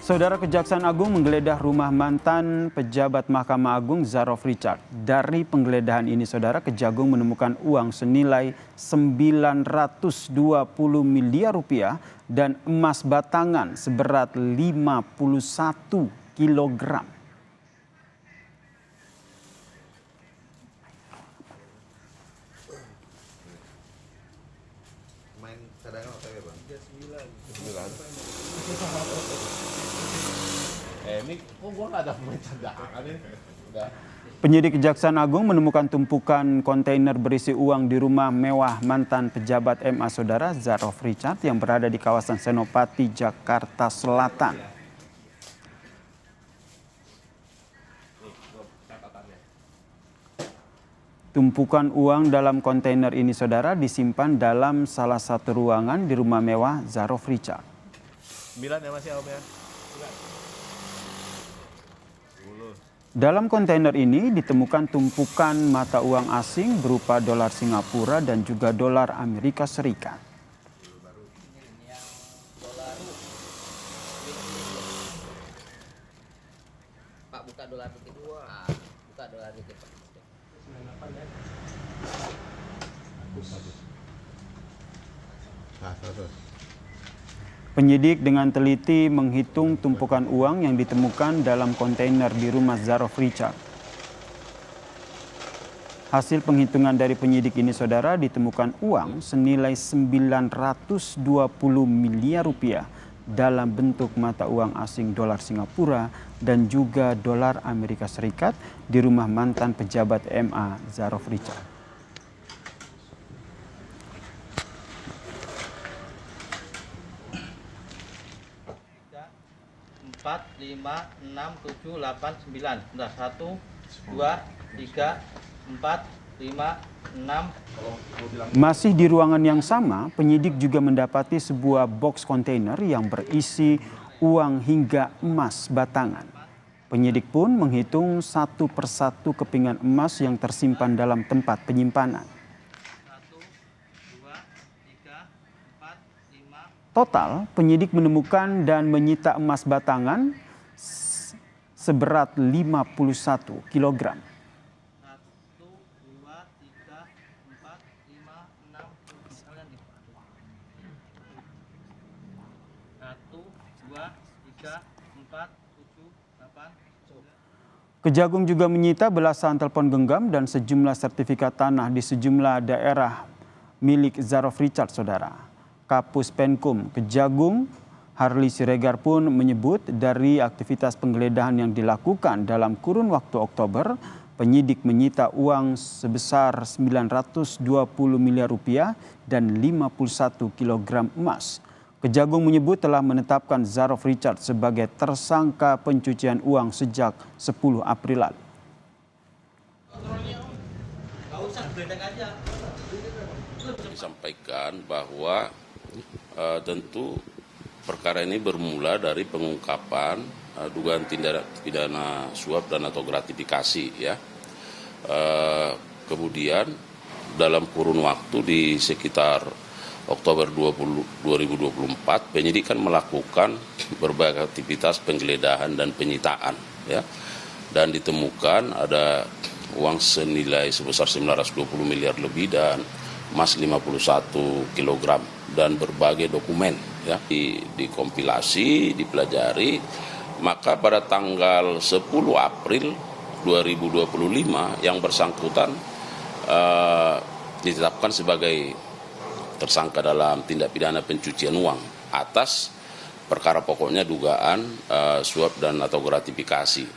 Saudara Kejaksaan Agung menggeledah rumah mantan pejabat Mahkamah Agung Zarof Richard. Dari penggeledahan ini, Saudara, Kejagung menemukan uang senilai 920 miliar rupiah dan emas batangan seberat 51 kilogram. Main cadangan OTW, Bang? 9. Ini kok gua nggak ada pemain cadangan ini? Udah. Penyidik Kejaksaan Agung menemukan tumpukan kontainer berisi uang di rumah mewah mantan pejabat MA Saudara Zarof Richard yang berada di kawasan Senopati, Jakarta Selatan. Tumpukan uang dalam kontainer ini, Saudara, disimpan dalam salah satu ruangan di rumah mewah Zarof Richard. 9 ya Mas ya, Om ya? Dalam kontainer ini ditemukan tumpukan mata uang asing berupa dolar Singapura dan juga dolar Amerika Serikat. Pak, buka dolar dikit. Buka dolar dikit, Pak. 98 ya. Penyidik dengan teliti menghitung tumpukan uang yang ditemukan dalam kontainer di rumah Zarof Richard. Hasil penghitungan dari penyidik ini, Saudara, ditemukan uang senilai 920 miliar rupiah dalam bentuk mata uang asing dolar Singapura dan juga dolar Amerika Serikat di rumah mantan pejabat MA Zarof Richard. Empat, 5, 6, 7, 8, 9. Sudah 1, 2, 3, 4, 5, 6. Masih di ruangan yang sama, penyidik juga mendapati sebuah box kontainer yang berisi uang hingga emas batangan. Penyidik pun menghitung satu persatu kepingan emas yang tersimpan dalam tempat penyimpanan. 1, 2, 3, 4, 5. Total, penyidik menemukan dan menyita emas batangan seberat 51 kilogram. 1, 2, 3, 4, 5, 6. Kalian nih. 1, 2, 3, 4, 7, 8. Kejagung juga menyita belasan telepon genggam dan sejumlah sertifikat tanah di sejumlah daerah milik Zarof Richard, Saudara. Kapus Penkum Kejagung Harli Siregar pun menyebut dari aktivitas penggeledahan yang dilakukan dalam kurun waktu Oktober, penyidik menyita uang sebesar 920 miliar rupiah dan 51 kilogram emas. Kejagung menyebut telah menetapkan Zarof Richard sebagai tersangka pencucian uang sejak 10 April lalu. Disampaikan bahwa tentu perkara ini bermula dari pengungkapan dugaan tindak pidana suap dan atau gratifikasi ya. Kemudian dalam kurun waktu di sekitar Oktober 2024 penyidik kan melakukan berbagai aktivitas penggeledahan dan penyitaan ya. Dan ditemukan ada uang senilai sebesar 920 miliar lebih dan emas 51 kilogram dan berbagai dokumen ya dikompilasi, dipelajari, maka pada tanggal 10 April 2025 yang bersangkutan ditetapkan sebagai tersangka dalam tindak pidana pencucian uang atas perkara pokoknya dugaan suap dan atau gratifikasi.